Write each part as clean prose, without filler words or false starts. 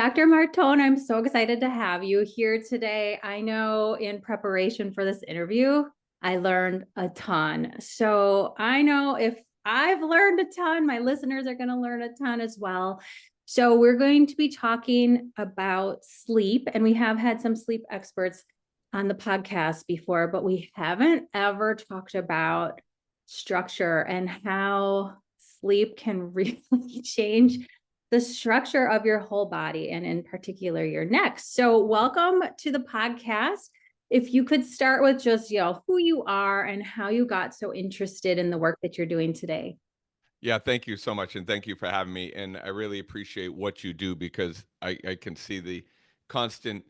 Dr. Martone, I'm so excited to have you here today. I know in preparation for this interview, I learned a ton. So I know if I've learned a ton, my listeners are going to learn a ton as well. So we're going to be talking about sleep, and we have had some sleep experts on the podcast before, but we haven't ever talked about structure and how sleep can really change the structure of your whole body and in particular your neck. So welcome to the podcast. If you could start with just, who you are and how you got so interested in the work that you're doing today. Yeah, thank you so much, and thank you for having me. And I really appreciate what you do because I can see the constant,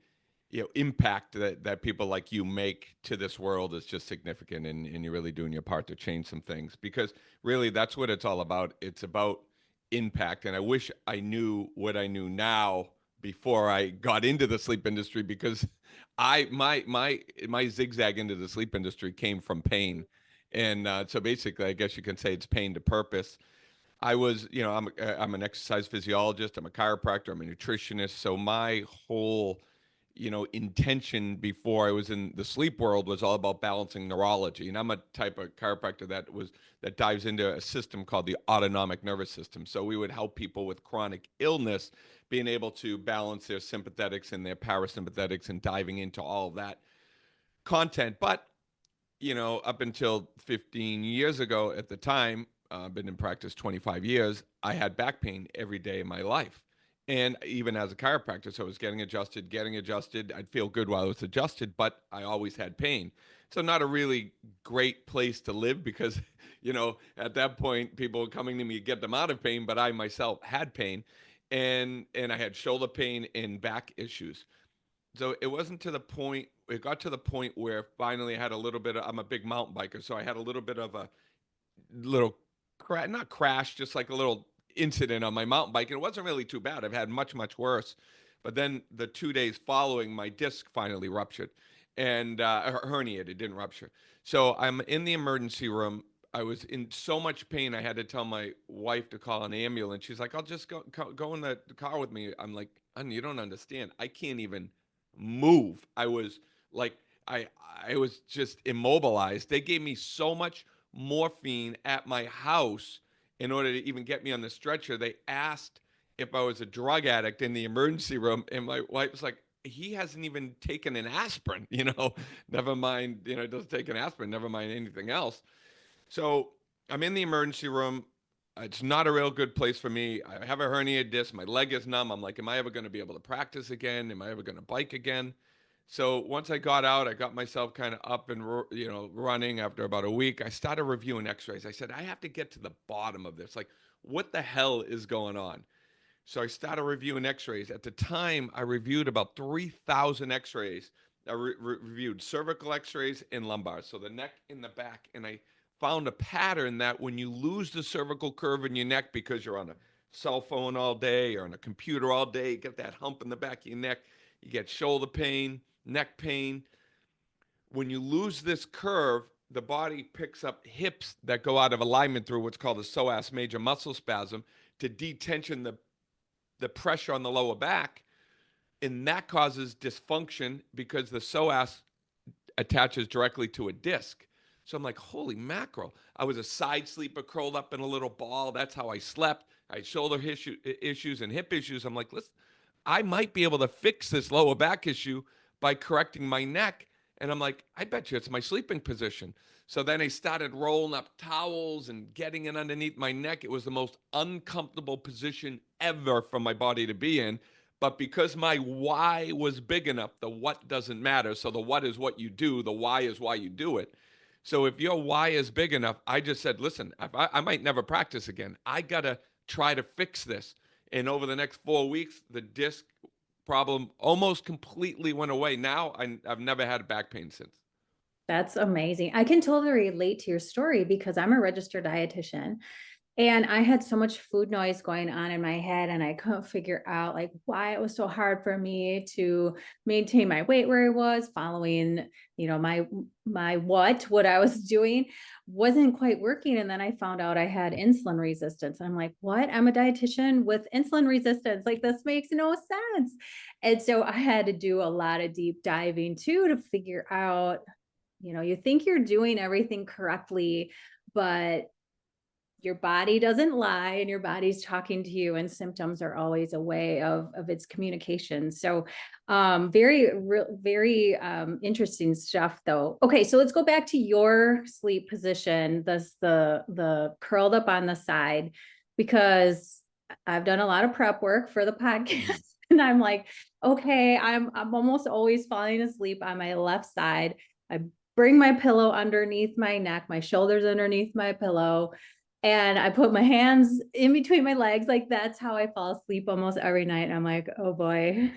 impact that people like you make to this world is just significant, and you're really doing your part to change some things. Because really, that's what it's all about. It's about impact, and I wish I knew what I knew now before I got into the sleep industry. Because my zigzag into the sleep industry came from pain, and so basically, I guess you can say it's pain to purpose. I was, I'm an exercise physiologist, I'm a chiropractor, I'm a nutritionist. So my whole, intention before I was in the sleep world was all about balancing neurology. And I'm a type of chiropractor that dives into a system called the autonomic nervous system. So we would help people with chronic illness being able to balance their sympathetics and their parasympathetics and diving into all of that content. But up until 15 years ago at the time, I've been in practice 25 years, I had back pain every day of my life. And even as a chiropractor, so I was getting adjusted. I'd feel good while I was adjusted, but I always had pain. So not a really great place to live because, at that point, people were coming to me to get them out of pain, but I myself had pain, and I had shoulder pain and back issues. So it got to the point where finally I had a little bit of, I'm a big mountain biker, so I had a little bit of a little not crash, just like a little incident on my mountain bike. And it wasn't really too bad. I've had much, much worse. But then the 2 days following, my disc finally ruptured and herniated, it didn't rupture. So I'm in the emergency room. I was in so much pain, I had to tell my wife to call an ambulance. She's like, I'll just go in the car with me. I'm like, you don't understand. I can't even move. I was like, I I was just immobilized. They gave me so much morphine at my house in order to even get me on the stretcher. They asked if I was a drug addict in the emergency room, and my wife was like, he hasn't even taken an aspirin, never mind, doesn't take an aspirin, never mind anything else. So I'm in the emergency room. It's not a real good place for me. I have a herniated disc. My leg is numb. I'm like, am I ever going to be able to practice again? Am I ever going to bike again? So once I got out, I got myself kind of up and running. After about a week, I started reviewing X-rays. I said, I have to get to the bottom of this. Like, what the hell is going on? So I started reviewing X-rays. At the time, I reviewed about 3,000 X-rays. I reviewed cervical X-rays and lumbar, so the neck and the back, and I found a pattern that when you lose the cervical curve in your neck because you're on a cell phone all day or on a computer all day, you get that hump in the back of your neck, you get shoulder pain, neck pain. When you lose this curve, the body picks up hips that go out of alignment through what's called the psoas major muscle spasm to detension the pressure on the lower back, and that causes dysfunction because the psoas attaches directly to a disc. So I'm like, holy mackerel. I was a side sleeper curled up in a little ball. That's how I slept. I had shoulder issues and hip issues. I'm like, listen, I might be able to fix this lower back issue by correcting my neck. And I'm like, I bet you it's my sleeping position. So then I started rolling up towels and getting it underneath my neck. It was the most uncomfortable position ever for my body to be in. But because my why was big enough, the what doesn't matter. So the what is what you do, the why is why you do it. So if your why is big enough, I just said, listen, I might never practice again. I got to try to fix this. And over the next 4 weeks, the disc problem almost completely went away. Now I've never had back pain since. That's amazing. I can totally relate to your story because I'm a registered dietitian. And I had so much food noise going on in my head, and I couldn't figure out like why it was so hard for me to maintain my weight where I was following, what I was doing wasn't quite working. And then I found out I had insulin resistance. And I'm like, what? I'm a dietitian with insulin resistance. Like, this makes no sense. And so I had to do a lot of deep diving too to figure out, you think you're doing everything correctly, but your body doesn't lie, and your body's talking to you, and symptoms are always a way of its communication. So very interesting stuff though. Okay, so let's go back to your sleep position, the curled up on the side, because I've done a lot of prep work for the podcast. And I'm like, okay, I'm almost always falling asleep on my left side. I bring my pillow underneath my neck, my shoulders underneath my pillow, and I put my hands in between my legs. Like, that's how I fall asleep almost every night. And I'm like, oh boy,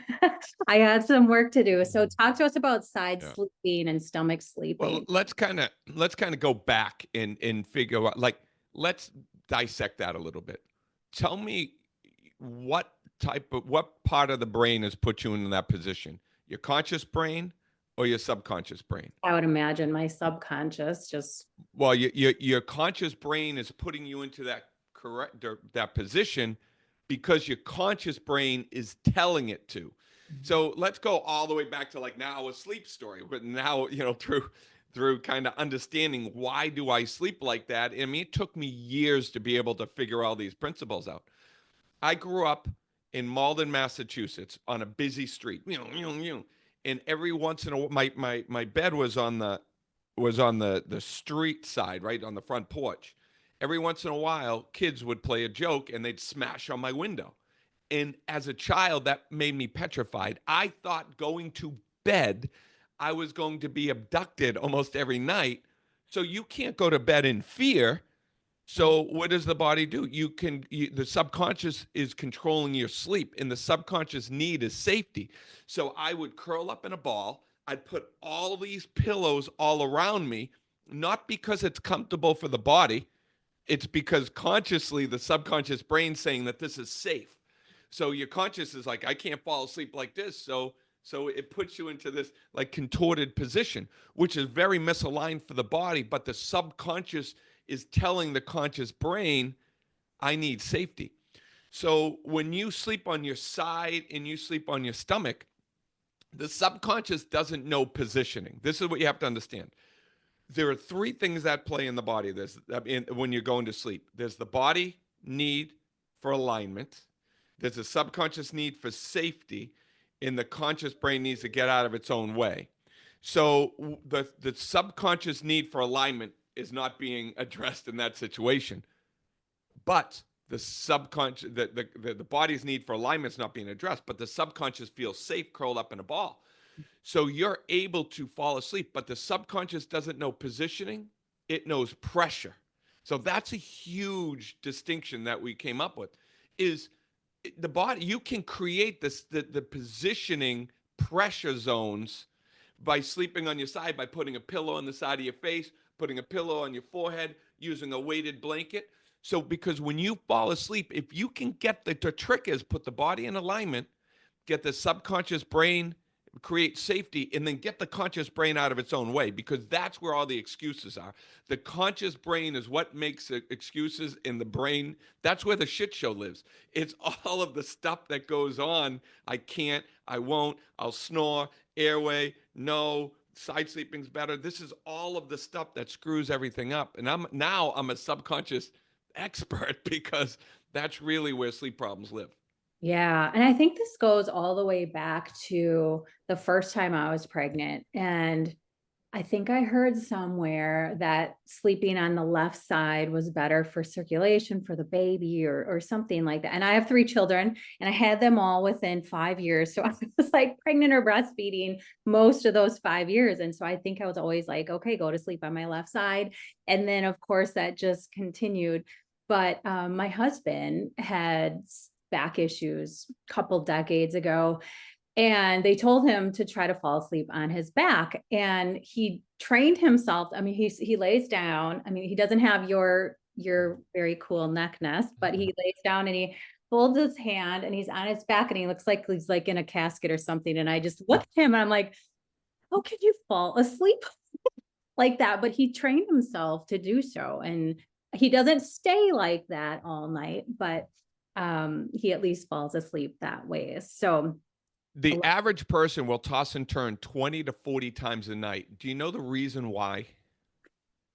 I had some work to do. So talk to us about side Yeah. sleeping and stomach Well, sleeping. let's kind of go back and figure out, like, let's dissect that a little bit. Tell me what part of the brain has put you in that position? Your conscious brain or your subconscious brain? I would imagine my subconscious just, Well, your conscious brain is putting you into that position because your conscious brain is telling it to. So let's go all the way back to like now a sleep story, but now through kind of understanding why do I sleep like that. I mean, it took me years to be able to figure all these principles out. I grew up in Malden, Massachusetts, on a busy street. And every once in a while, my bed was on the street side, right on the front porch. Every once in a while, kids would play a joke and they'd smash on my window. And as a child, that made me petrified. I thought going to bed, I was going to be abducted almost every night. So you can't go to bed in fear. So what does the body do? The subconscious is controlling your sleep, and the subconscious need is safety. So I would curl up in a ball. I'd put all these pillows all around me, not because it's comfortable for the body. It's because consciously the subconscious brain saying that this is safe. So your conscious is like, I can't fall asleep like this. So it puts you into this like contorted position, which is very misaligned for the body, but the subconscious is telling the conscious brain, I need safety. So when you sleep on your side and you sleep on your stomach, the subconscious doesn't know positioning. This is what you have to understand. There are three things that play in the body. When you're going to sleep. There's the body need for alignment. There's a subconscious need for safety, and the conscious brain needs to get out of its own way. So the subconscious need for alignment is not being addressed in that situation, but the subconscious, the body's need for alignment is not being addressed, but the subconscious feels safe curled up in a ball. So you're able to fall asleep, but the subconscious doesn't know positioning, it knows pressure. So that's a huge distinction that we came up with is the body. You can create the positioning pressure zones by sleeping on your side, by putting a pillow on the side of your face, putting a pillow on your forehead, using a weighted blanket. So because when you fall asleep, if you can get the trick is put the body in alignment, get the subconscious brain, create safety, and then get the conscious brain out of its own way, because that's where all the excuses are. The conscious brain is what makes excuses in the brain. That's where the shit show lives. It's all of the stuff that goes on. I can't, I won't, I'll snore, airway, no, side sleeping's better. This is all of the stuff that screws everything up. And I'm a subconscious expert because that's really where sleep problems live. yeah. And I think this goes all the way back to the first time I was pregnant. And I think I heard somewhere that sleeping on the left side was better for circulation for the baby, or something like that. And I have 3 children, and I had them all within 5 years. So I was like pregnant or breastfeeding most of those 5 years. And so I think I was always like, okay, go to sleep on my left side. And then of course that just continued. But my husband had back issues a couple decades ago, and they told him to try to fall asleep on his back. And he trained himself. I mean, he lays down. I mean, he doesn't have your your very cool neck nest, but he lays down and he folds his hand and he's on his back and he looks like he's like in a casket or something. And I just look at him and I'm like, how could you fall asleep like that? But he trained himself to do so. And he doesn't stay like that all night, but he at least falls asleep that way. So The average person will toss and turn 20 to 40 times a night. Do you know the reason why?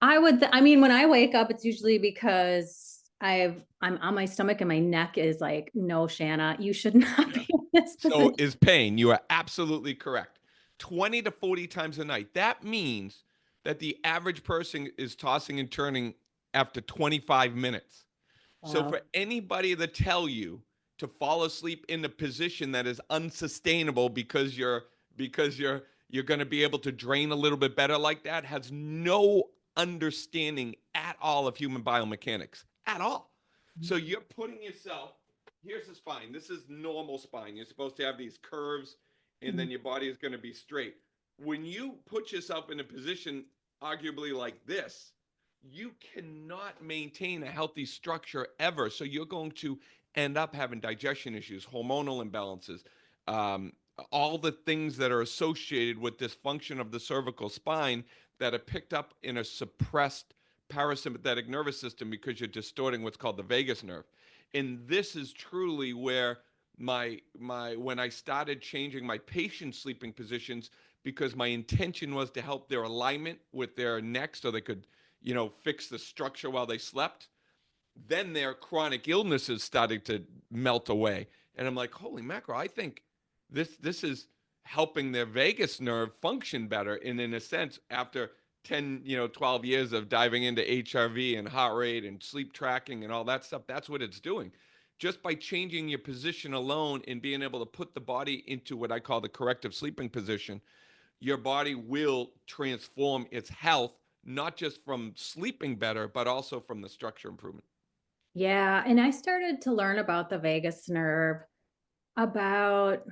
I mean, when I wake up, it's usually because I'm on my stomach and my neck is like, no, Shana, you should not Yeah. be in this So position. is pain. You are absolutely correct. 20 to 40 times a night. That means that the average person is tossing and turning after 25 minutes. So Wow. for anybody to tell you to fall asleep in a position that is unsustainable because you're going to be able to drain a little bit better like that has no understanding at all of human biomechanics at all. So you're putting yourself, here's the spine. This is normal spine. You're supposed to have these curves and then your body is going to be straight. When you put yourself in a position arguably like this, you cannot maintain a healthy structure ever. So you're going to end up having digestion issues, hormonal imbalances, um, all the things that are associated with this function of the cervical spine that are picked up in a suppressed parasympathetic nervous system because you're distorting what's called the vagus nerve. And this is truly where my when I started changing my patient sleeping positions because my intention was to help their alignment with their neck so they could fix the structure while they slept. Then their chronic illnesses started to melt away. And I'm like, holy mackerel, I think this is helping their vagus nerve function better. And in a sense, after 10, 12 years of diving into HRV and heart rate and sleep tracking and all that stuff, that's what it's doing. Just by changing your position alone and being able to put the body into what I call the corrective sleeping position, your body will transform its health, not just from sleeping better, but also from the structure improvement. Yeah. And I started to learn about the vagus nerve about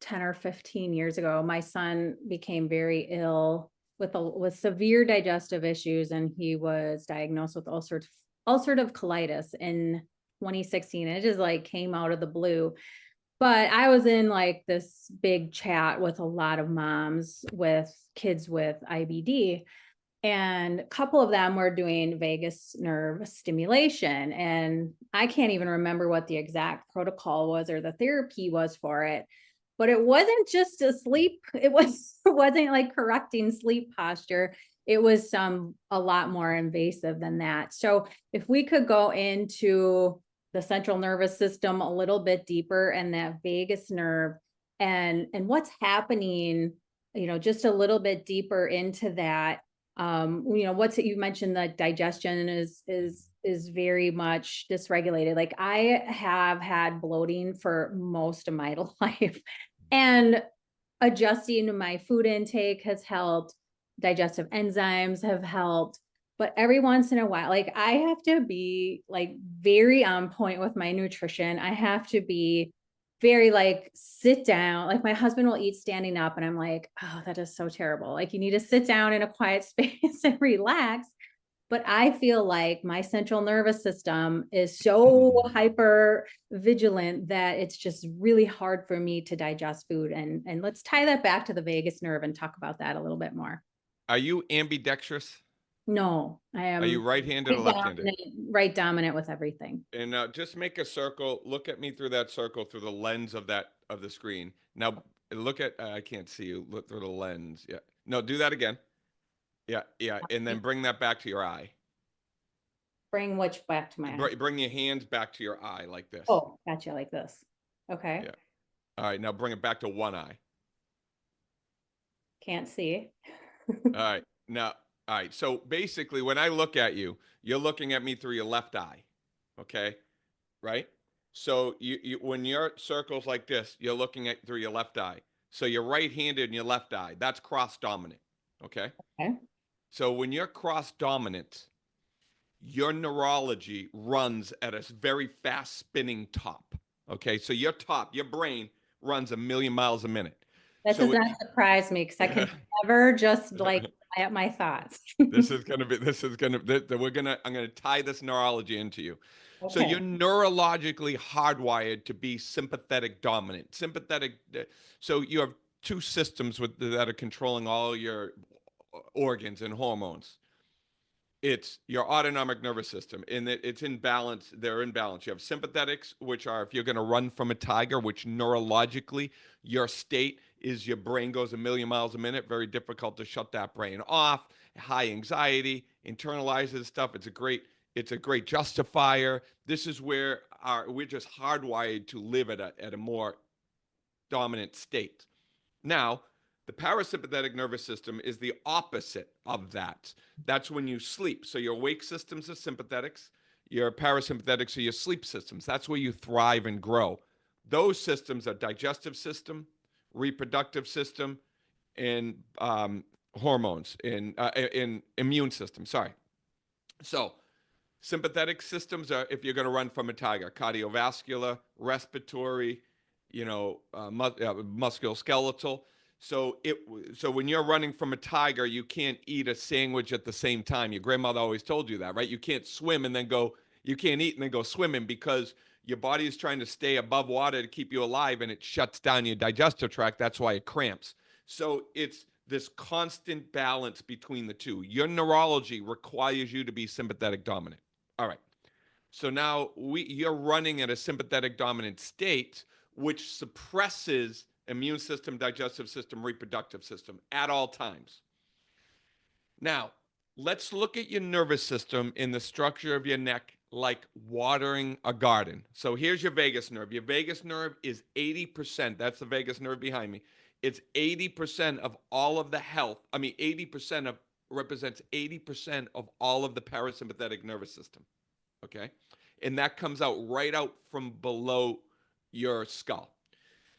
10 or 15 years ago. My son became very ill with severe digestive issues, and he was diagnosed with ulcerative colitis in 2016. It just like came out of the blue. But I was in like this big chat with a lot of moms with kids with IBD, and a couple of them were doing vagus nerve stimulation. And I can't even remember what the exact protocol was or the therapy was for it, but it wasn't just a sleep. It wasn't like correcting sleep posture. It was a lot more invasive than that. So if we could go into the central nervous system a little bit deeper and that vagus nerve and what's happening, just a little bit deeper into that. What's it, you mentioned that digestion is very much dysregulated. Like I have had bloating for most of my life, and adjusting my food intake has helped. Digestive enzymes have helped, but every once in a while, like I have to be like very on point with my nutrition. I have to be very like sit down. Like my husband will eat standing up, and I'm like, oh, that is so terrible. Like you need to sit down in a quiet space and relax. But I feel like my central nervous system is so hyper vigilant that it's just really hard for me to digest food. And let's tie that back to the vagus nerve and talk about that a little bit more. Are you ambidextrous? No, I Are you am right-handed or left-handed? right dominant with everything. And just make a circle. Look at me through that circle through the lens of the screen. Now look at I can't see you. Look through the lens. Yeah. No, do that again. Yeah, yeah, and then bring that back to your eye. Bring which back to my eye? Bring your hands back to your eye like this. Oh, gotcha, like this. Okay. Yeah. All right, now bring it back to one eye. Can't see. All right. Now, all right. So basically, when I look at you, you're looking at me through your left eye. Okay. Right. So when your circle's like this, you're looking at through your left eye. So you're right-handed in your left eye. That's cross dominant. Okay. Okay. So when you're cross dominant, your neurology runs at a very fast spinning top. Okay. So your top, your brain runs 1,000,000 miles a minute. That does So it, not surprise me because I can never just like my thoughts. I'm gonna tie this neurology into you. So you're Okay. neurologically hardwired to be sympathetic dominant. So you have two systems that are controlling all your organs and hormones. It's your autonomic nervous system, and it's in balance. They're in balance. You have sympathetics, which are if you're going to run from a tiger, which neurologically your state is your brain goes a million miles a minute. Very difficult to shut that brain off. High anxiety, internalizes stuff. It's a great justifier. This is where we're just hardwired to live at a more dominant state. Now, the parasympathetic nervous system is the opposite of that. That's when you sleep. So your wake systems are sympathetics, your parasympathetics are your sleep systems. That's where you thrive and grow. Those systems are digestive system, reproductive system, and hormones in immune system. Sorry. So sympathetic systems are if you're going to run from a tiger, cardiovascular, respiratory, musculoskeletal. So when you're running from a tiger, you can't eat a sandwich at the same time. Your grandmother always told you that, right? You can't swim and then go. You can't eat and then go swimming because your body is trying to stay above water to keep you alive, and it shuts down your digestive tract. That's why it cramps. So it's this constant balance between the two. Your neurology requires you to be sympathetic dominant. All right. So now you're running at a sympathetic dominant state, which suppresses immune system, digestive system, reproductive system at all times. Now, let's look at your nervous system in the structure of your neck like watering a garden. So here's your vagus nerve. Your vagus nerve is 80%. That's the vagus nerve behind me. It's 80% of all of the health. I mean, 80% of represents 80% of all of the parasympathetic nervous system. Okay. And that comes out right out from below your skull.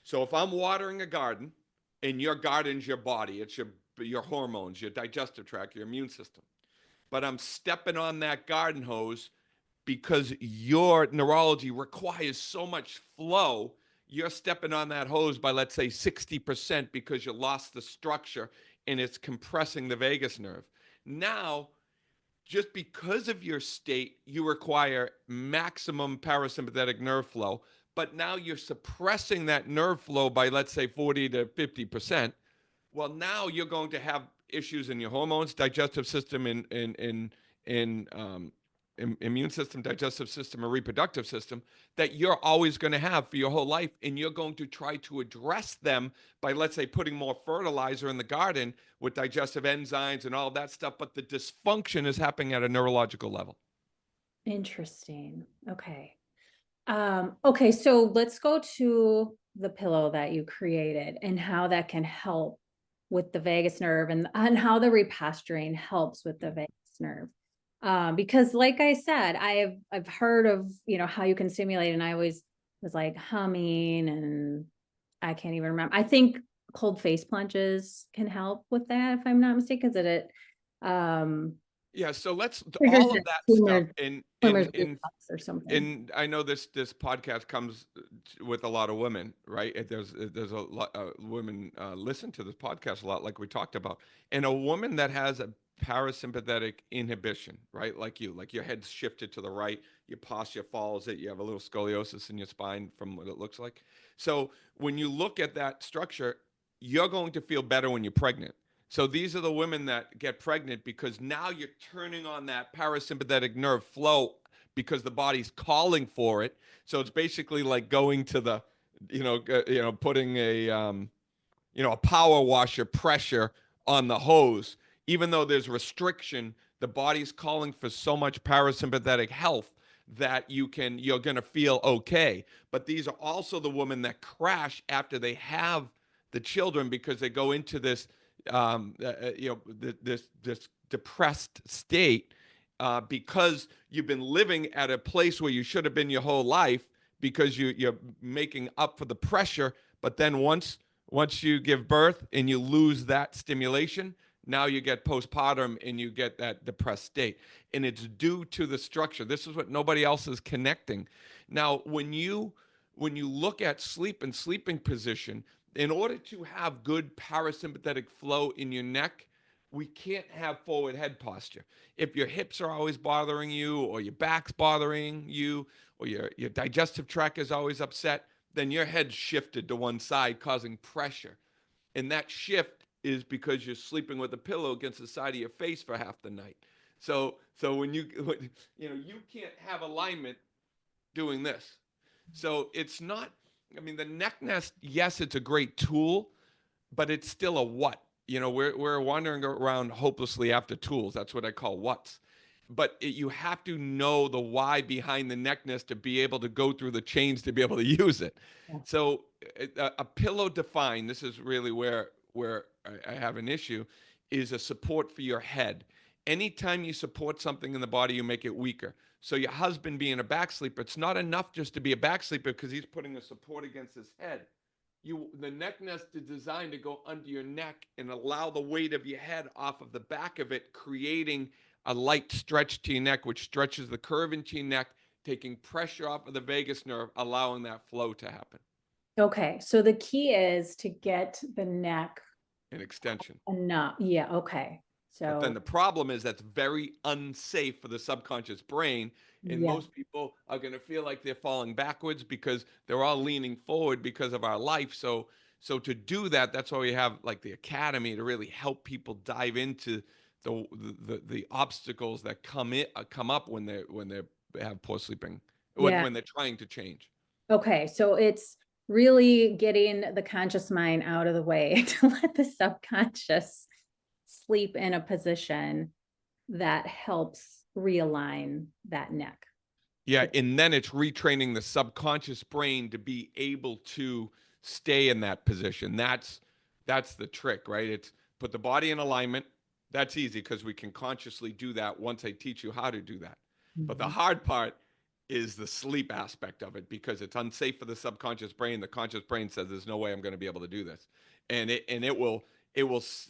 So if I'm watering a garden and your garden's your body, it's your hormones, your digestive tract, your immune system. But I'm stepping on that garden hose because your neurology requires so much flow. You're stepping on that hose by, let's say, 60% because you lost the structure and it's compressing the vagus nerve. Now, just because of your state, you require maximum parasympathetic nerve flow, but now you're suppressing that nerve flow by, let's say, 40 to 50%. Well, now you're going to have issues in your hormones, digestive system, immune system, digestive system, and reproductive system that you're always going to have for your whole life. And you're going to try to address them by, let's say, putting more fertilizer in the garden with digestive enzymes and all that stuff. But the dysfunction is happening at a neurological level. Interesting. Okay. Okay, so let's go to the pillow that you created and how that can help with the vagus nerve and how the reposturing helps with the vagus nerve. Because like I said, I've heard of, how you can stimulate, and I always was like humming, and I can't even remember. I think cold face plunges can help with that, if I'm not mistaken, because Yeah, so let's triggers all of the that stuff tumor, in tumor's in reflex or something. and I know this podcast comes with a lot of women, right? There's a lot women listen to this podcast a lot, like we talked about, and a woman that has a parasympathetic inhibition, right? Like your head's shifted to the right, your posture follows it, you have a little scoliosis in your spine from what it looks like. So when you look at that structure, you're going to feel better when you're pregnant. So these are the women that get pregnant because now you're turning on that parasympathetic nerve flow because the body's calling for it. So it's basically like going to the, putting a power washer pressure on the hose. Even though there's restriction, the body's calling for so much parasympathetic health that you're going to feel okay. But these are also the women that crash after they have the children because they go into this, this depressed state because you've been living at a place where you should have been your whole life because you're making up for the pressure. But then once you give birth and you lose that stimulation, now you get postpartum and you get that depressed state. And it's due to the structure. This is what nobody else is connecting. Now, when you look at sleep and sleeping position, in order to have good parasympathetic flow in your neck, we can't have forward head posture. If your hips are always bothering you, or your back's bothering you, or your digestive tract is always upset, then your head's shifted to one side, causing pressure. And that shift is because you're sleeping with a pillow against the side of your face for half the night. So when you can't have alignment doing this. So it's not, I mean, the neck nest, yes, it's a great tool, but it's still a what. We're wandering around hopelessly after tools. That's what I call what's. But you have to know the why behind the neck nest to be able to go through the chains to be able to use it. Yeah. So a pillow defined, this is really where I have an issue, is a support for your head. Anytime you support something in the body, you make it weaker. So your husband being a back sleeper, it's not enough just to be a back sleeper because he's putting a support against his head. The neck nest is designed to go under your neck and allow the weight of your head off of the back of it, creating a light stretch to your neck, which stretches the curve into your neck, taking pressure off of the vagus nerve, allowing that flow to happen. Okay. So the key is to get the neck An extension. enough. Yeah. Okay. But then So the problem is that's very unsafe for the subconscious brain. And yeah. most people are going to feel like they're falling backwards because they're all leaning forward because of our life. So to do that, that's why we have like the academy to really help people dive into the obstacles that come up when they have poor sleeping, Yeah. when they're trying to change. Okay. So it's really getting the conscious mind out of the way to let the subconscious sleep in a position that helps realign that neck. Yeah, and then it's retraining the subconscious brain to be able to stay in that position. That's the trick, right? It's put the body in alignment. That's easy because we can consciously do that once I teach you how to do that. But the Mhm. hard part is the sleep aspect of it because it's unsafe for the subconscious brain. The conscious brain says there's no way I'm going to be able to do this. And it will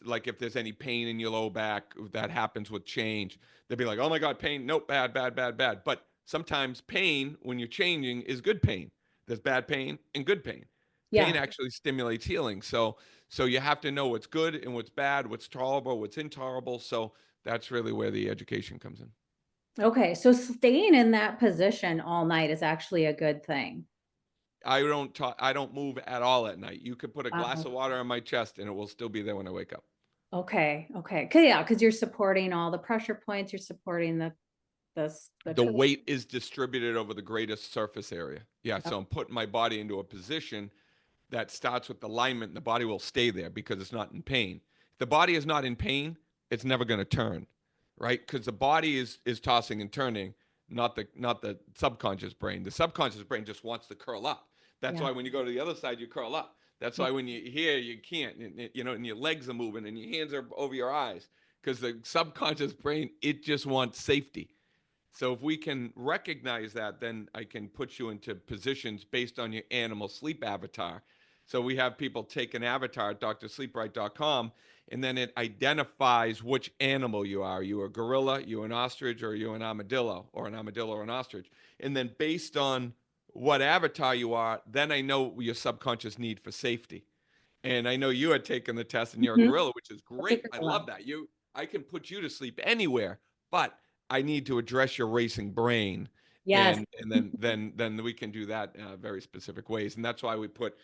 like if there's any pain in your low back that happens with change, they'll be like, "Oh my god, pain. Nope, bad, bad, bad, bad." But sometimes pain when you're changing is good pain. There's bad pain and good pain. Pain Yeah. actually stimulates healing. So you have to know what's good and what's bad, what's tolerable, what's intolerable. So that's really where the education comes in. Okay. So staying in that position all night is actually a good thing. I don't move at all at night. You could put a glass Uh, of water on my chest and it will still be there when I wake up. okay. Okay. Cause yeah, because you're supporting all the pressure points, you're supporting the The pillow. weight is distributed over the greatest surface area. Yeah, so I'm putting my body into a position that starts with alignment, and the body will stay there because it's not in pain. If the body is not in pain, it's never going to turn, right? Because the body is tossing and turning, not the subconscious brain. The subconscious brain just wants to curl up. That's Yeah. why when you go to the other side, you curl up. That's Yeah. why when you hear you can't, and your legs are moving and your hands are over your eyes, because the subconscious brain it just wants safety. So if we can recognize that, then I can put you into positions based on your animal sleep avatar. So we have people take an avatar at drsleepright.com, and then it identifies which animal you are. Are you a gorilla, you an ostrich, or are you an armadillo, or an ostrich? And then based on what avatar you are, then I know your subconscious need for safety. And I know you had taken the test and you're a Mhm. gorilla, which is That's a great. good I one. love that. I can put you to sleep anywhere, but I need to address your racing brain. Yes. And then we can do that in very specific ways. And that's why we put,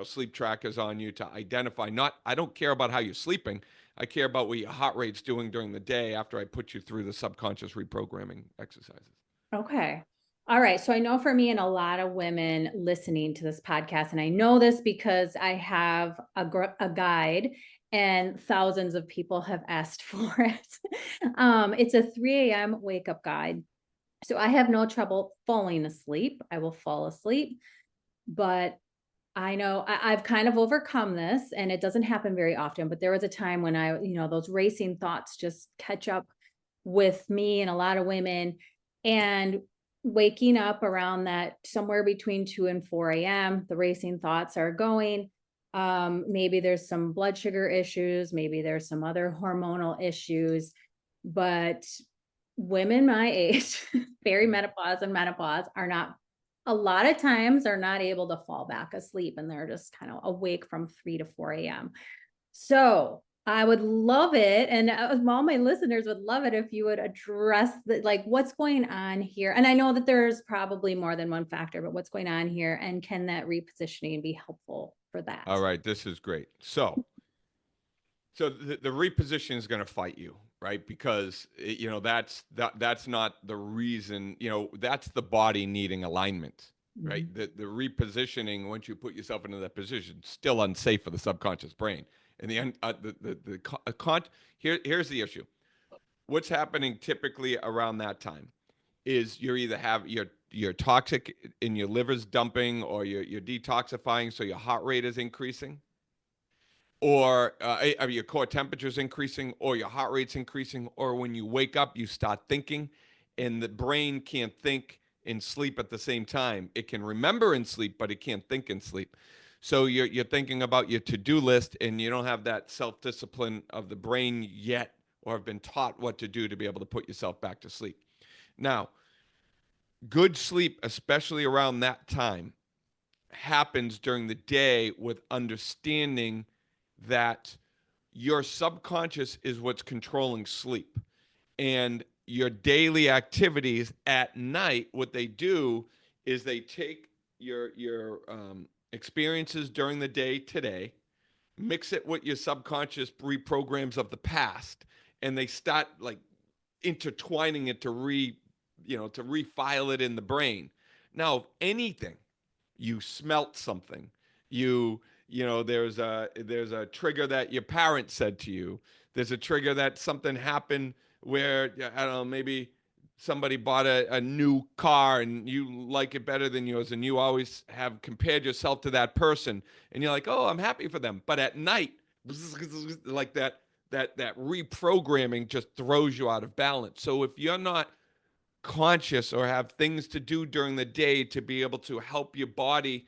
sleep trackers on you to identify not I don't care about how you're sleeping. I care about what your heart rate's doing during the day after I put you through the subconscious reprogramming exercises. Okay. All right. So I know for me and a lot of women listening to this podcast, and I know this because I have a guide and thousands of people have asked for it. It's a 3 a.m. wake up guide. So I have no trouble falling asleep. I will fall asleep, but I know I've kind of overcome this and it doesn't happen very often, but there was a time when those racing thoughts just catch up with me and a lot of women and waking up around that somewhere between 2 and 4 a.m. The racing thoughts are going. Maybe there's some blood sugar issues, maybe there's some other hormonal issues, but women my age, perimenopause and menopause, are not a lot of times are not able to fall back asleep and they're just kind of awake from 3 to 4 a.m. So I would love it. And all my listeners would love it if you would address the, like, what's going on here. And I know that there's probably more than one factor, but what's going on here? And can that repositioning be helpful for All that? right, this is great. So the reposition is going to fight you, right? Because that's not the reason. That's the body needing alignment, right? Mhm. The repositioning, once you put yourself into that position, still unsafe for the subconscious brain. And the end, here's the issue. What's happening typically around that time is you either have your toxic in your liver's dumping, or you're detoxifying, so your heart rate is increasing, or your core temperature is increasing, or your heart rate's increasing, or when you wake up, you start thinking, and the brain can't think and sleep at the same time. It can remember in sleep, but it can't think in sleep. So you're thinking about your to-do list, and you don't have that self-discipline of the brain yet, or have been taught what to do to be able to put yourself back to sleep. Now, good sleep, especially around that time, happens during the day with understanding that your subconscious is what's controlling sleep. And your daily activities at night, what they do is they take your experiences during the day today, mix it with your subconscious reprograms of the past, and they start like intertwining it to refile it in the brain. Now, if anything, you smelt something, there's a trigger that your parents said to you, there's a trigger that something happened where, I don't know, maybe somebody bought a new car and you like it better than yours, and you always have compared yourself to that person, and you're like, oh, I'm happy for them, but at night, like that reprogramming just throws you out of balance. So if you're not conscious or have things to do during the day to be able to help your body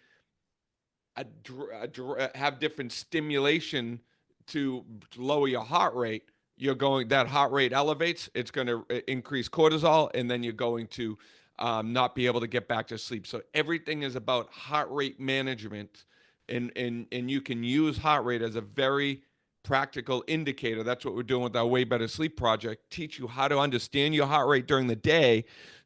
have different stimulation to lower your heart rate, that heart rate elevates. It's going to increase cortisol, and then you're going to not be able to get back to sleep. So everything is about heart rate management, and you can use heart rate as a very practical indicator. That's what we're doing with our Way Better Sleep project. Teach you how to understand your heart rate during the day,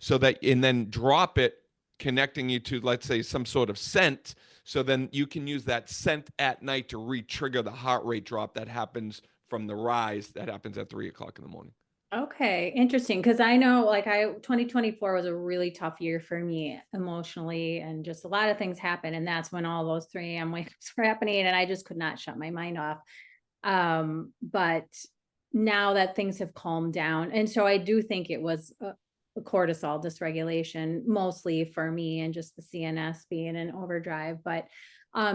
and then drop it, connecting you to, let's say, some sort of scent, so then you can use that scent at night to re-trigger the heart rate drop that happens from the rise that happens at 3 o'clock in the morning. Okay, interesting. Because I know, like, 2024 was a really tough year for me emotionally, and just a lot of things happened. And that's when all those 3 a.m. wake-ups were happening, and I just could not shut my mind off. But now that things have calmed down, and so I do think it was a cortisol dysregulation mostly for me, and just the CNS being in overdrive. But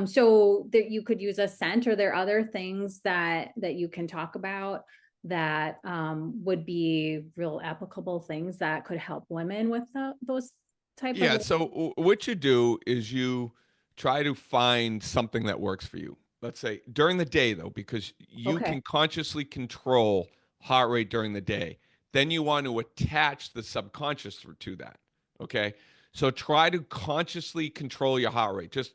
so that you could use a scent, or there are other things that you can talk about that would be real applicable things that could help women with those type of. Yeah. So what you do is you try to find something that works for you. Let's say during the day, though, because you Okay. can consciously control heart rate during the day. Then you want to attach the subconscious to that. Okay. So try to consciously control your heart rate. Just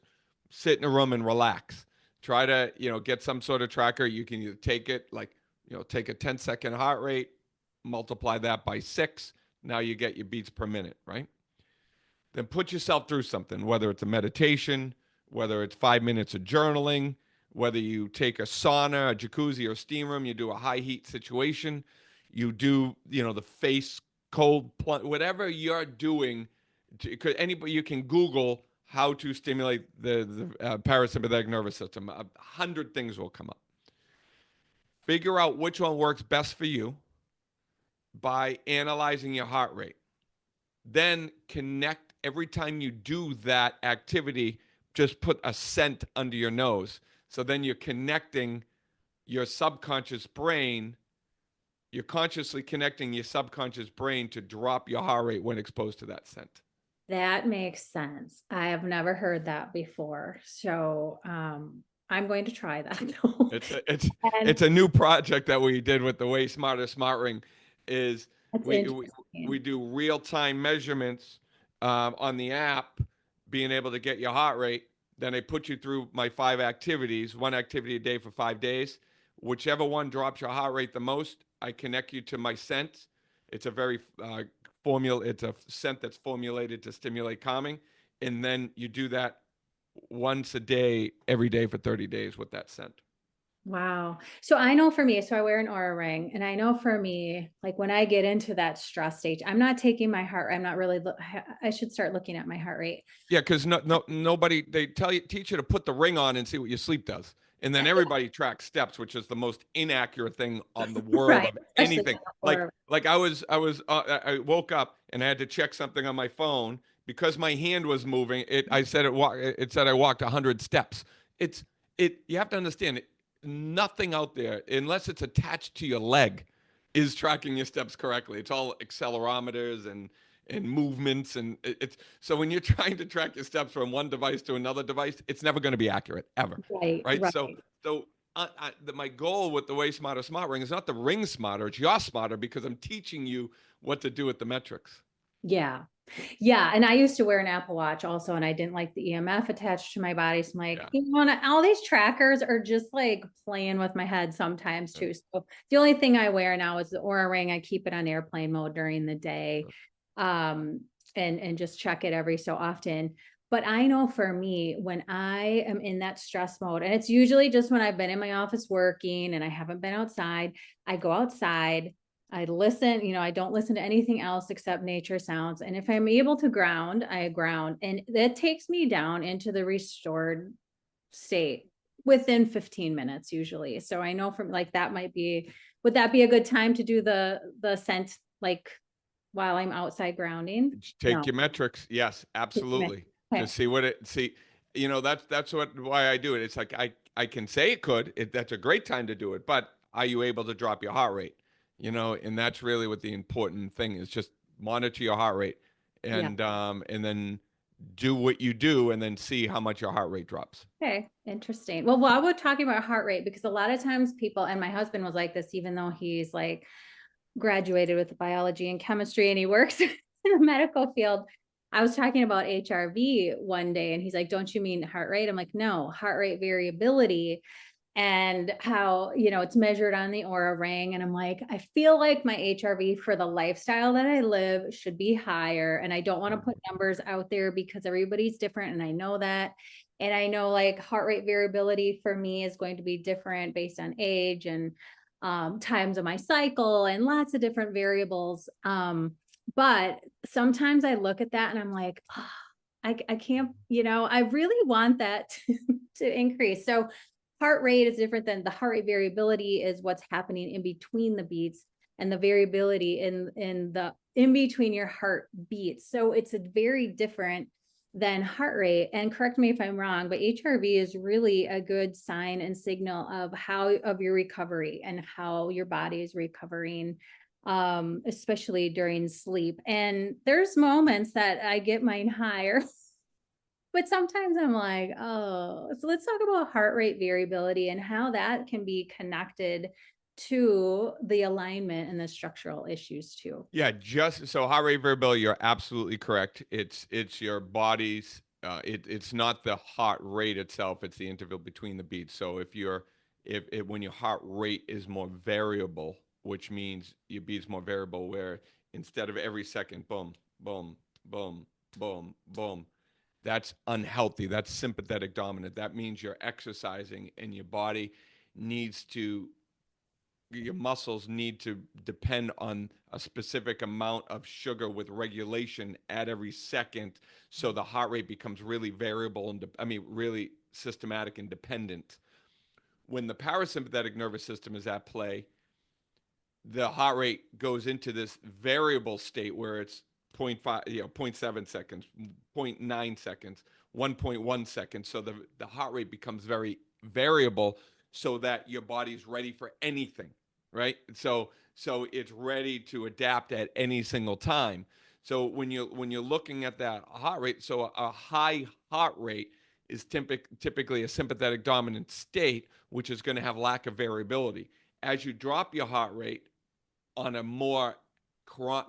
sit in a room and relax. Try to, get some sort of tracker. You can either take it, like, take a 10-second heart rate, multiply that by 6. Now you get your beats per minute, right? Then put yourself through something, whether it's a meditation, whether it's 5 minutes of journaling, whether you take a sauna, a jacuzzi, or steam room, you do a high heat situation, you do, the face cold plunge, whatever you're doing. Anybody, you can Google how to stimulate the parasympathetic nervous system. 100 things will come up. Figure out which one works best for you by analyzing your heart rate. Then connect every time you do that activity, just put a scent under your nose. So then you're connecting your subconscious brain, you're consciously connecting your subconscious brain to drop your heart rate when exposed to that scent. That makes sense. I have never heard that before. So I'm going to try that. It's a, it's And it's a new project that we did with the Way Smarter Smart Ring. Is that's we interesting. do real time measurements on the app, being able to get your heart rate. Then I put you through my 5 activities, one activity a day for 5 days. Whichever one drops your heart rate the most, I connect you to my scent. It's a very it's a scent that's formulated to stimulate calming, and then you do that once a day, every day for 30 days with that scent. Wow. So I know for me, so I wear an aura ring, and I know for me, like when I get into that stress stage, I'm not taking my heart. I'm not really, I should start looking at my heart rate. Yeah, because nobody, they teach you to put the ring on and see what your sleep does, and then everybody tracks steps, which is the most inaccurate thing on the world Right. of Especially anything. with the aura. Like I woke up and I had to check something on my phone because my hand was moving. It said I walked 100 steps. It's you have to understand it. Nothing out there, unless it's attached to your leg, is tracking your steps correctly. It's all accelerometers and movements, and it's so when you're trying to track your steps from one device to another device, it's never going to be accurate ever, Right, right? So right. so my goal with the Way Smarter Smart Ring is not the ring smarter, it's you're smarter because I'm teaching you what to do with the metrics. Yeah. Yeah. And I used to wear an Apple Watch also, and I didn't like the EMF attached to my body. So I'm like, Yeah. you know, and all these trackers are just like playing with my head sometimes Yeah. too. So the only thing I wear now is the Aura Ring. I keep it on airplane mode during the day. Um, and just check it every so often. But I know for me, when I am in that stress mode, and it's usually just when I've been in my office working and I haven't been outside, I go outside, I listen, you know, I don't listen to anything else except nature sounds. And if I'm able to ground, I ground. And that takes me down into the restored state within 15 minutes usually. So I know from like that might be, would that be a good time to do the scent like while I'm outside grounding? Take No. your metrics. Yes, absolutely. Okay. Just see what it see. That's why I do it. It's like I can say it could. That's a great time to do it, but are you able to drop your heart rate? And that's really what the important thing is. Just monitor your heart rate, Yeah. and then do what you do, and then see how much your heart rate drops. Okay. Interesting. Well, while we're talking about heart rate, because a lot of times people, and my husband was like this, even though he's like graduated with biology and chemistry and he works in the medical field. I was talking about HRV one day and he's like, don't you mean heart rate? I'm like, no, heart rate variability and how, you know, it's measured on the Aura ring. And I'm like, I feel like my HRV for the lifestyle that I live should be higher. And I don't want to put numbers out there because everybody's different. And I know that. And I know like heart rate variability for me is going to be different based on age and times of my cycle and lots of different variables. But sometimes I look at that and I'm like, oh, I can't, you know, I really want that to increase. So heart rate is different than the heart rate variability is what's happening in between the beats and the variability in the in between your heart beats. So it's a very different than heart rate. And correct me if I'm wrong, but HRV is really a good sign and signal of how of your recovery and how your body is recovering, especially during sleep. And there's moments that I get mine higher, but sometimes I'm like, oh, so let's talk about heart rate variability and how that can be connected to the alignment and the structural issues too. Yeah, just so heart rate variability, you're absolutely correct. It's your body's it's not the heart rate itself, it's the interval between the beats. So if when your heart rate is more variable, which means your beats more variable where instead of every second boom, boom, boom, boom, boom, that's unhealthy. That's sympathetic dominant. That means you're exercising and your body needs to your muscles need to depend on a specific amount of sugar with regulation at every second, so the heart rate becomes really variable and really systematic and dependent. When the parasympathetic nervous system is at play, the heart rate goes into this variable state where it's zero point 0.5, 0.7 seconds, 0.9 seconds, 1.1 seconds. So the heart rate becomes very variable so that your body's ready for anything, right? So it's ready to adapt at any single time. So when you're looking at that heart rate, so a high heart rate is typically a sympathetic dominant state, which is going to have lack of variability. As you drop your heart rate on a more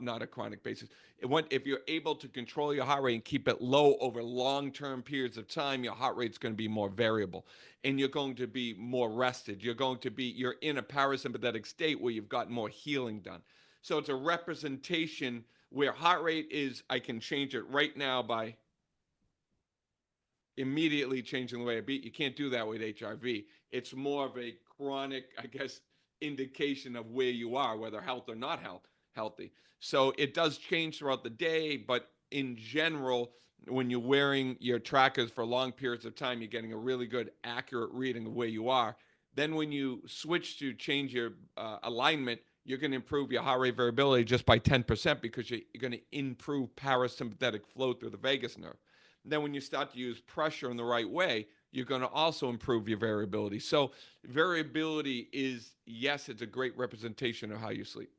not a chronic basis. If you're able to control your heart rate and keep it low over long-term periods of time, your heart rate's going to be more variable, and you're going to be more rested. You're in a parasympathetic state where you've got more healing done. So it's a representation where heart rate is, I can change it right now by immediately changing the way I beat. You can't do that with HRV. It's more of a chronic, I guess, indication of where you are, whether health or not healthy. So it does change throughout the day, but in general, when you're wearing your trackers for long periods of time, you're getting a really good, accurate reading of where you are. Then when you switch to change your alignment, you're going to improve your heart rate variability just by 10% because you're going to improve parasympathetic flow through the vagus nerve. Then when you start to use pressure in the right way, you're going to also improve your variability. So variability is, yes, it's a great representation of how you sleep.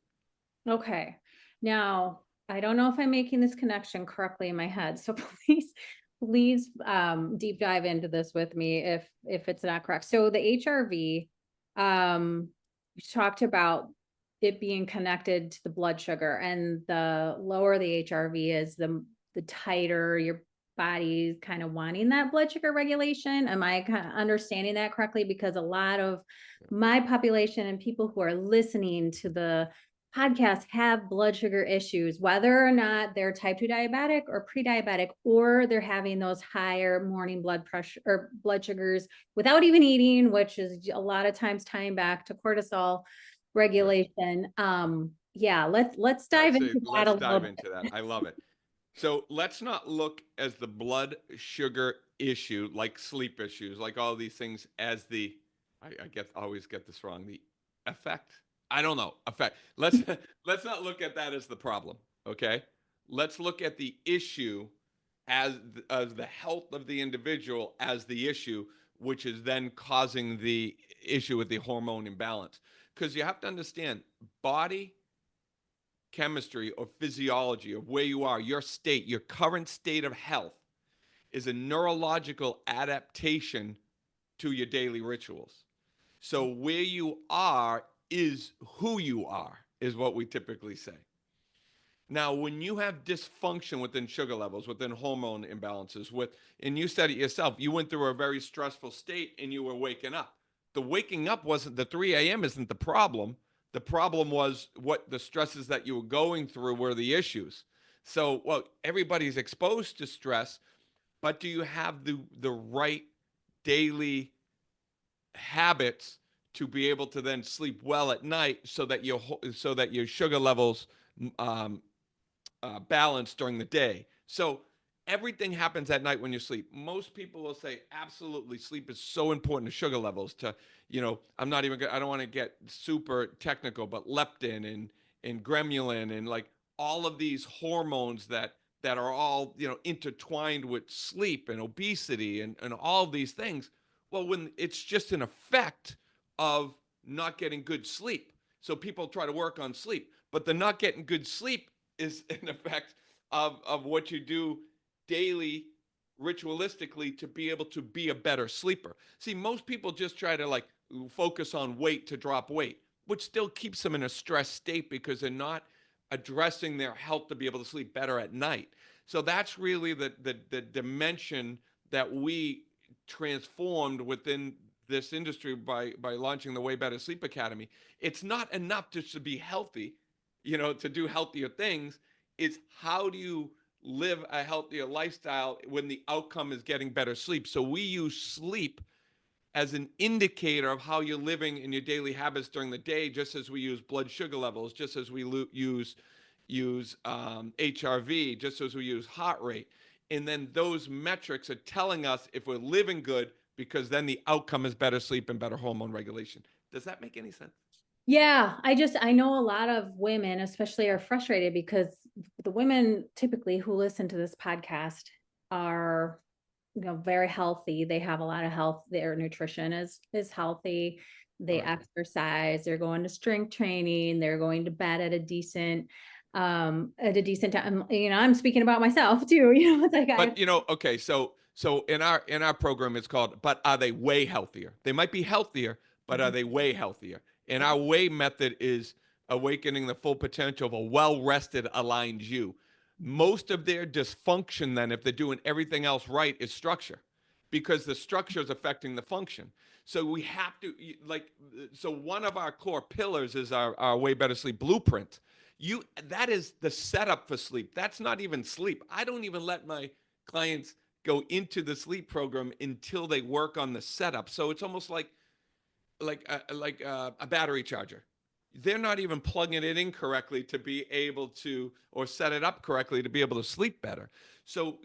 Okay. Now, I don't know if I'm making this connection correctly in my head. So please deep dive into this with me if it's not correct. So the HRV, you talked about it being connected to the blood sugar, and the lower the HRV is, the tighter your body's kind of wanting that blood sugar regulation. Am I kind of understanding that correctly? Because a lot of my population and people who are listening to the podcast have blood sugar issues, whether or not they're type 2 diabetic or pre-diabetic, or they're having those higher morning blood pressure or blood sugars without even eating, which is a lot of times tying back to cortisol regulation. Yeah, let's dive into that a Let's little dive bit. into that. I love it. So let's not look as the blood sugar issue, like sleep issues, like all these things, as the, I get always get this wrong, the effect. I don't know, effect. Let's not look at that as the problem. Okay, let's look at the issue as the health of the individual as the issue, which is then causing the issue with the hormone imbalance. Because you have to understand, body chemistry or physiology of where you are, your state, your current state of health is a neurological adaptation to your daily rituals. So where you are is who you are, is what we typically say. Now, when you have dysfunction within sugar levels, within hormone imbalances, and you said it yourself, you went through a very stressful state and you were waking up. The waking up wasn't, the 3 a.m. isn't the problem. The problem was what the stresses that you were going through were the issues. So, well, everybody's exposed to stress, but do you have the right daily habits to be able to then sleep well at night so that your sugar levels um, balance during the day? So everything happens at night when you sleep. Most people will say, absolutely, sleep is so important to sugar levels. I don't want to get super technical, but leptin and gremlin and like all of these hormones that are all intertwined with sleep and obesity and all of these things. Well, when it's just an effect of not getting good sleep. So people try to work on sleep, but the not getting good sleep is an effect of what you do daily ritualistically to be able to be a better sleeper. See, most people just try to like focus on weight to drop weight, which still keeps them in a stressed state because they're not addressing their health to be able to sleep better at night. So that's really the dimension that we transformed within this industry by launching the Way Better Sleep Academy. It's not enough just to be healthy, to do healthier things. It's how do you live a healthier lifestyle when the outcome is getting better sleep. So we use sleep as an indicator of how you're living in your daily habits during the day, just as we use blood sugar levels, just as we use HRV, just as we use heart rate. And then those metrics are telling us if we're living good, because then the outcome is better sleep and better hormone regulation. Does that make any sense? Yeah, I know a lot of women, especially, are frustrated because the women typically who listen to this podcast are, very healthy. They have a lot of health. Their nutrition is healthy. They Right. exercise, they're going to strength training, they're going to bed at a decent time. I'm speaking about myself too. It's like But okay, so in our program it's called, but are they way healthier? They might be healthier, but are they way healthier? And our way method is awakening the full potential of a well-rested, aligned you. Most of their dysfunction, then, if they're doing everything else right, is structure, because the structure is affecting the function. So we have to, like, so one of our core pillars is our way better sleep blueprint. That is the setup for sleep. That's not even sleep. I don't even let my clients go into the sleep program until they work on the setup. So it's almost like a battery charger. They're not even plugging it in correctly to be able to, or set it up correctly to be able to sleep better. So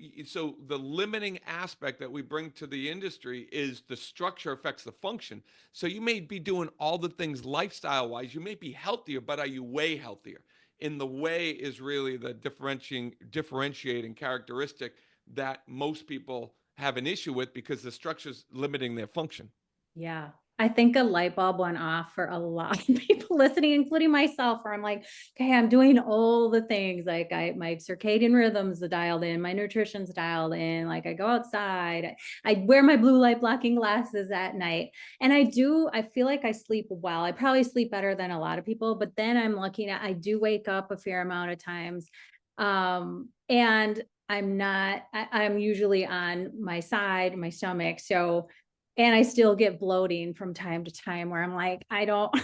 the limiting aspect that we bring to the industry is the structure affects the function. So you may be doing all the things lifestyle wise, you may be healthier, but are you way healthier? And the way is really the differentiating characteristic that most people have an issue with, because the structure's limiting their function. Yeah. I think a light bulb went off for a lot of people listening, including myself, where I'm like, okay, I'm doing all the things. Like my circadian rhythms are dialed in, my nutrition's dialed in. Like I go outside, I wear my blue light blocking glasses at night. And I feel like I sleep well. I probably sleep better than a lot of people, but then I do wake up a fair amount of times. And I'm usually on my side, my stomach. So, and I still get bloating from time to time where I'm like, I don't,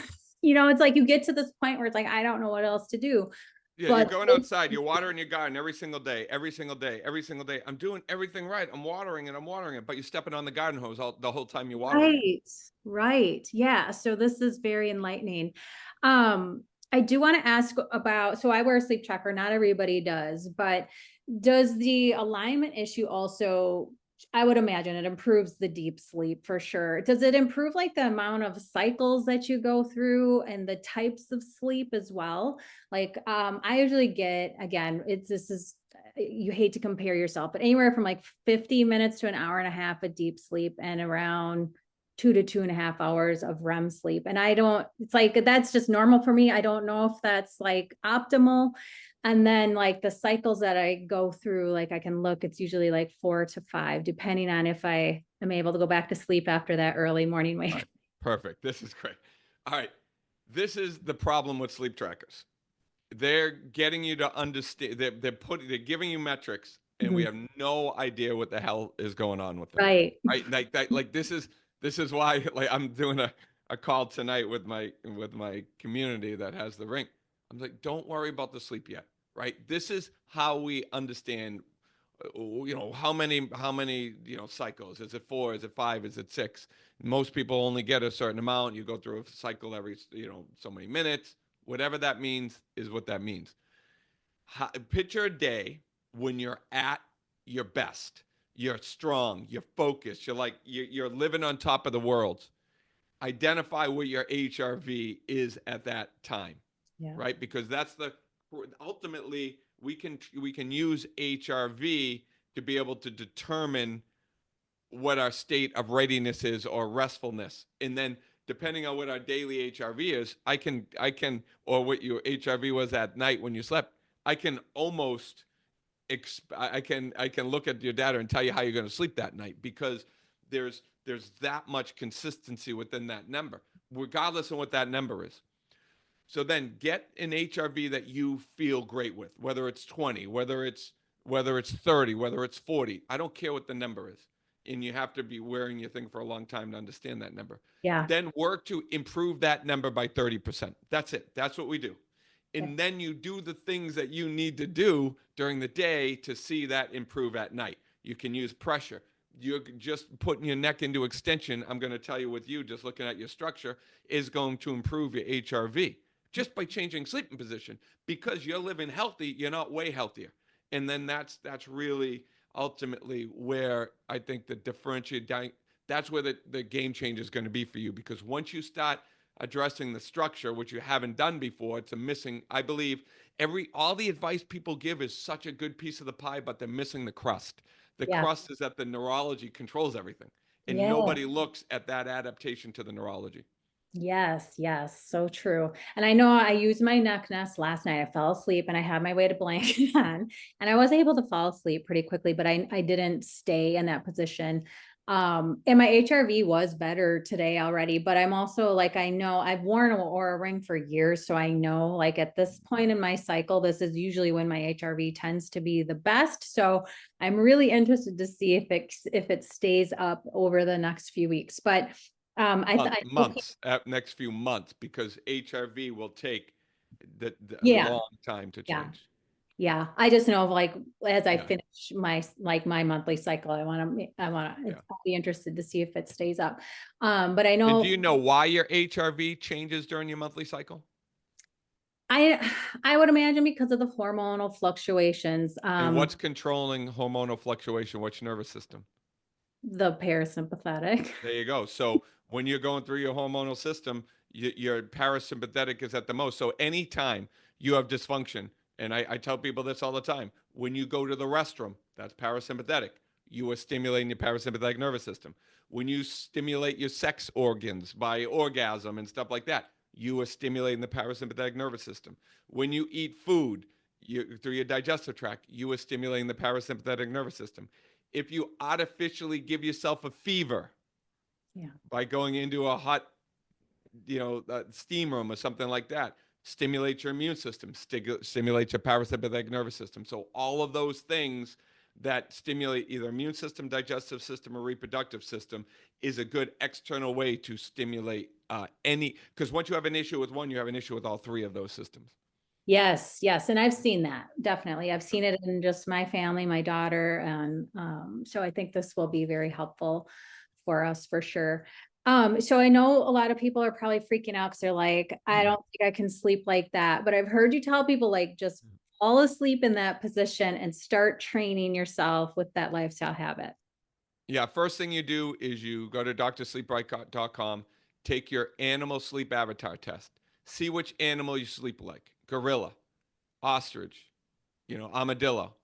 it's like you get to this point where it's like, I don't know what else to do. Yeah, you're But going outside, you're watering your garden every single day, every single day, every single day. I'm doing everything right. I'm watering it, but you're stepping on the garden hose the whole time you're watering it. right, right. Yeah. So this is very enlightening. Um, I do want to ask about, so I wear a sleep tracker, not everybody does, but does the alignment issue also, I would imagine it improves the deep sleep for sure. Does it improve like the amount of cycles that you go through and the types of sleep as well? Like, I usually get, again, this is, you hate to compare yourself, but anywhere from like 50 minutes to an hour and a half of deep sleep and around 2 to 2.5 hours of REM sleep. And it's like, that's just normal for me. I don't know if that's like optimal. And then like the cycles that I go through, like I can look, it's usually like 4 to 5, depending on if I am able to go back to sleep after that early morning All wake. right, perfect. This is great. All right, this is the problem with sleep trackers. They're getting you to understand. They're giving you metrics, and we Mhm. have no idea what the hell is going on with them. Right. Right? Like that. Like this is why, like, I'm doing a call tonight with my community that has the ring. I'm like, don't worry about the sleep yet. Right? This is how we understand. How many cycles? Is it four? Is it five? Is it six? Most people only get a certain amount. You go through a cycle every so many minutes. Whatever that means is what that means. Picture a day when you're at your best. You're strong. You're focused. You're living on top of the world. Identify what your HRV is at that time, Yeah. right? Because that's the ultimately we can use HRV to be able to determine what our state of readiness is or restfulness. And then depending on what our daily HRV is, I can or what your HRV was at night when you slept, I can almost I can look at your data and tell you how you're going to sleep that night, because there's that much consistency within that number, regardless of what that number is. So then get an HRV that you feel great with, whether it's 20, whether it's 30, whether it's 40. I don't care what the number is. And you have to be wearing your thing for a long time to understand that number. Yeah. Then work to improve that number by 30%. That's it. That's what we do. Yeah. And then you do the things that you need to do during the day to see that improve at night. You can use pressure. You're just putting your neck into extension. I'm going to tell you, with you just looking at your structure, is going to improve your HRV just by changing sleeping position, because you're living healthy. You're not way healthier. And then that's really ultimately where I think the differentiate that's where the game change is going to be for you, because once you start addressing the structure, which you haven't done before, it's a missing. I believe all the advice people give is such a good piece of the pie, but they're missing the crust. The Yeah. crust is that the neurology controls everything, and Yeah. nobody looks at that adaptation to the neurology. Yes, yes, so true. And I know I used my neck nest last night. I fell asleep and I had my weighted blanket on, and I was able to fall asleep pretty quickly, but I didn't stay in that position. And my HRV was better today already, but I'm also like, I know I've worn an Aura ring for years. So I know like at this point in my cycle, this is usually when my HRV tends to be the best. So I'm really interested to see if it stays up over the next few weeks. But Months, next few months, because HRV will take a yeah, long time to yeah. change. Yeah, I just know of like as I Yeah, finish my monthly cycle, yeah. I'll be interested to see if it stays up. But I And do you know know why your HRV changes during your monthly cycle? I I would imagine because of the hormonal fluctuations, And what's controlling hormonal fluctuation? Which nervous system? the parasympathetic. There you go. So when you're going through your hormonal system, your parasympathetic is at the most. So anytime you have dysfunction, and I tell people this all the time, when you go to the restroom, that's parasympathetic. You are stimulating your parasympathetic nervous system. When you stimulate your sex organs by orgasm and stuff like that, you are stimulating the parasympathetic nervous system. When you eat food through your digestive tract, you are stimulating the parasympathetic nervous system. If you artificially give yourself a fever, Yeah. by going into a hot, steam room or something like that, stimulate your immune system, stimulate your parasympathetic nervous system. So all of those things that stimulate either immune system, digestive system, or reproductive system is a good external way to stimulate because once you have an issue with one, you have an issue with all three of those systems. Yes, yes. And I've seen that definitely. I've seen it in just my family, my daughter. And so I think this will be very helpful for us for sure. So I know a lot of people are probably freaking out because they're like, I don't think I can sleep like that. But I've heard you tell people like just fall asleep in that position and start training yourself with that lifestyle habit. Yeah, first thing you do is you go to drsleepright.com, take your animal sleep avatar test. See which animal you sleep like. Gorilla, ostrich, armadillo.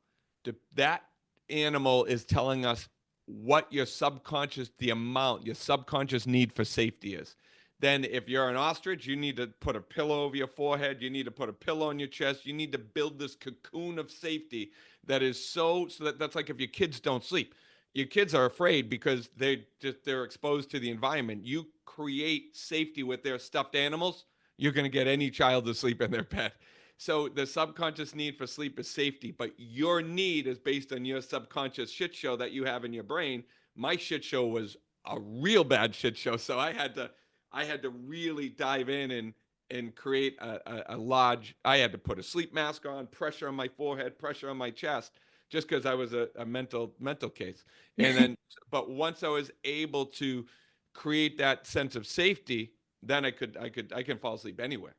That animal is telling us what the amount your subconscious need for safety is. Then, if you're an ostrich, you need to put a pillow over your forehead. You need to put a pillow on your chest. You need to build this cocoon of safety that is that's like if your kids don't sleep. Your kids are afraid because they're exposed to the environment. You create safety with their stuffed animals, you're going to get any child to sleep in their bed. So the subconscious need for sleep is safety, but your need is based on your subconscious shit show that you have in your brain. My shit show was a real bad shit show, so I had to really dive in and create a large. I had to put a sleep mask on, pressure on my forehead, pressure on my chest, just because I was a mental case. And then, but once I was able to create that sense of safety, then I can fall asleep anywhere.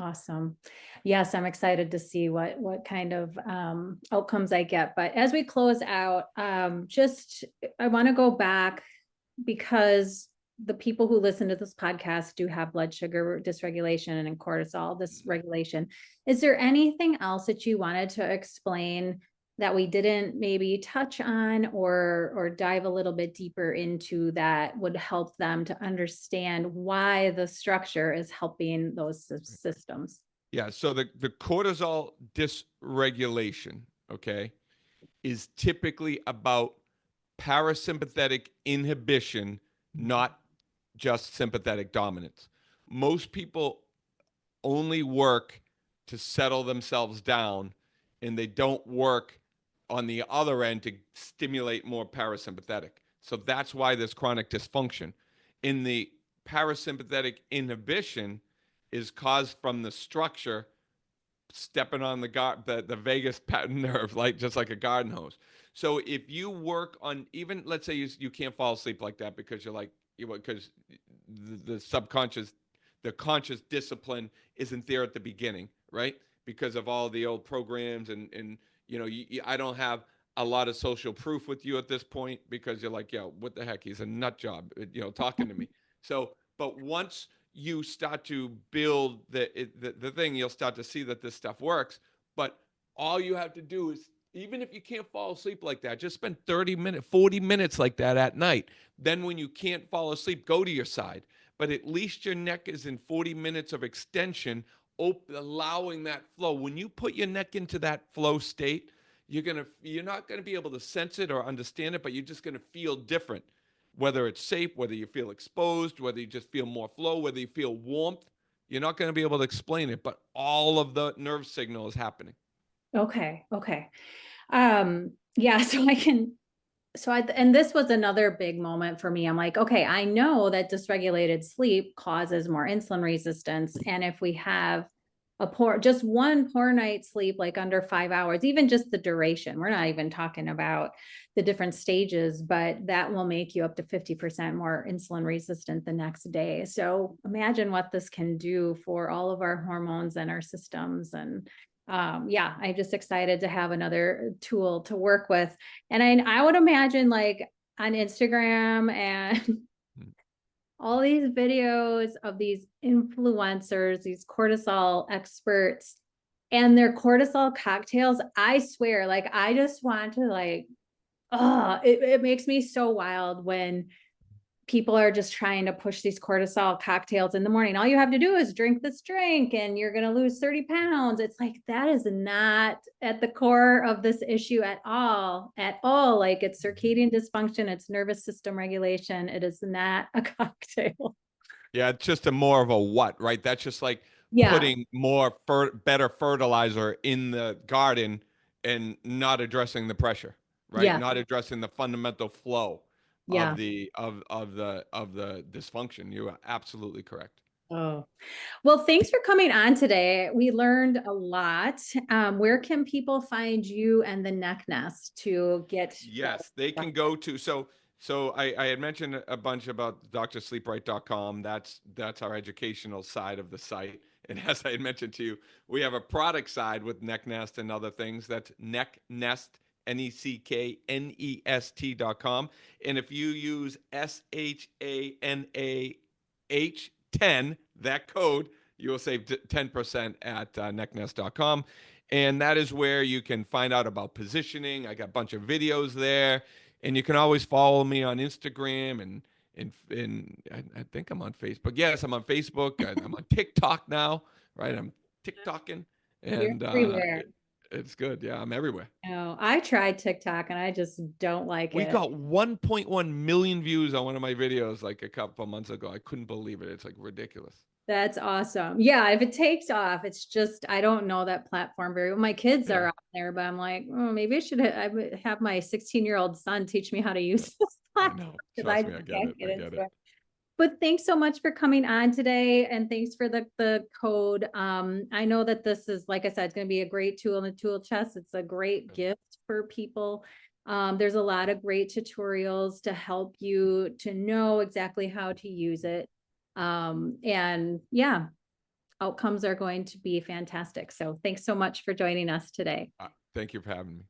Awesome. Yes, I'm excited to see what kind of outcomes I get. But as we close out, just I want to go back because the people who listen to this podcast do have blood sugar dysregulation and cortisol dysregulation. Is there anything else that you wanted to explain that we didn't maybe touch on or dive a little bit deeper into that would help them to understand why the structure is helping those systems? Yeah, so the cortisol dysregulation, okay, is typically about parasympathetic inhibition, not just sympathetic dominance. Most people only work to settle themselves down, and they don't work on the other end to stimulate more parasympathetic. So that's why there's chronic dysfunction. In the parasympathetic inhibition is caused from the structure stepping on the vagus nerve, like just like a garden hose. So if you work on, even let's say you can't fall asleep like that because you're like because the subconscious, the conscious discipline isn't there at the beginning, right? Because of all the old programs and I don't have a lot of social proof with you at this point because you're like, yo, what the heck? He's a nut job, talking to me. So, but once you start to build the thing, you'll start to see that this stuff works. But all you have to do is, even if you can't fall asleep like that, just spend 30 minutes, 40 minutes like that at night. Then when you can't fall asleep, go to your side. But at least your neck is in 40 minutes of extension, allowing that flow. When you put your neck into that flow state, you're not gonna be able to sense it or understand it, but you're just gonna feel different. whether it's safe, whether you feel exposed, whether you just feel more flow, whether you feel warmth. You're not going to be able to explain it, but all of the nerve signal is happening. Okay. Okay. Yeah, and this was another big moment for me. I'm like, okay, I know that dysregulated sleep causes more insulin resistance. And if we have just one poor night's sleep, like under 5 hours, even just the duration, we're not even talking about the different stages, but that will make you up to 50% more insulin resistant the next day. So imagine what this can do for all of our hormones and our systems. And yeah, I'm just excited to have another tool to work with. And I would imagine like on Instagram and Mm. all these videos of these influencers, these cortisol experts and their cortisol cocktails, I swear, like I just want to like, oh, it makes me so wild when people are just trying to push these cortisol cocktails in the morning. All you have to do is drink this drink and you're going to lose 30 pounds. It's like, that is not at the core of this issue at all, Like it's circadian dysfunction, it's nervous system regulation. It is not a cocktail. Yeah, it's just a more of a what, right? That's just like Yeah. putting more better fertilizer in the garden and not addressing the pressure, right? Yeah. Not addressing the fundamental flow of Yeah. the dysfunction. You are absolutely correct. Oh, well, thanks for coming on today. We learned a lot. Where can people find you and the Neck Nest to get the Yes, they can go to I had mentioned a bunch about drsleepright.com. That's our educational side of the site. And as I had mentioned to you, we have a product side with Neck Nest and other things. That's Neck Nest, NECKNEST.com. And if you use SHANAH10, that code, you will save 10% at necknest.com. And that is where you can find out about positioning. I got a bunch of videos there, and you can always follow me on Instagram and I think I'm on Facebook. Yes, I'm on Facebook. I'm on TikTok now, right? I'm TikToking, You're and everywhere. it's good. Yeah, I'm everywhere. Oh, I tried TikTok and I just don't like We it. got 1.1 million views on one of my videos like a couple of months ago. I couldn't believe it. It's like ridiculous. That's awesome. Yeah, if it takes off, it's just I don't know that platform very well. My kids are Yeah, on there, but I'm like, oh, maybe I would have my 16-year-old son teach me how to use this I platform know. because I Trust me, just I get can't it. get I into get it. it. But thanks so much for coming on today, and thanks for the code. I know that this is, like I said, it's going to be a great tool in the tool chest. It's a great gift for people. There's a lot of great tutorials to help you to know exactly how to use it. And yeah, outcomes are going to be fantastic. So thanks so much for joining us today. Thank you for having me.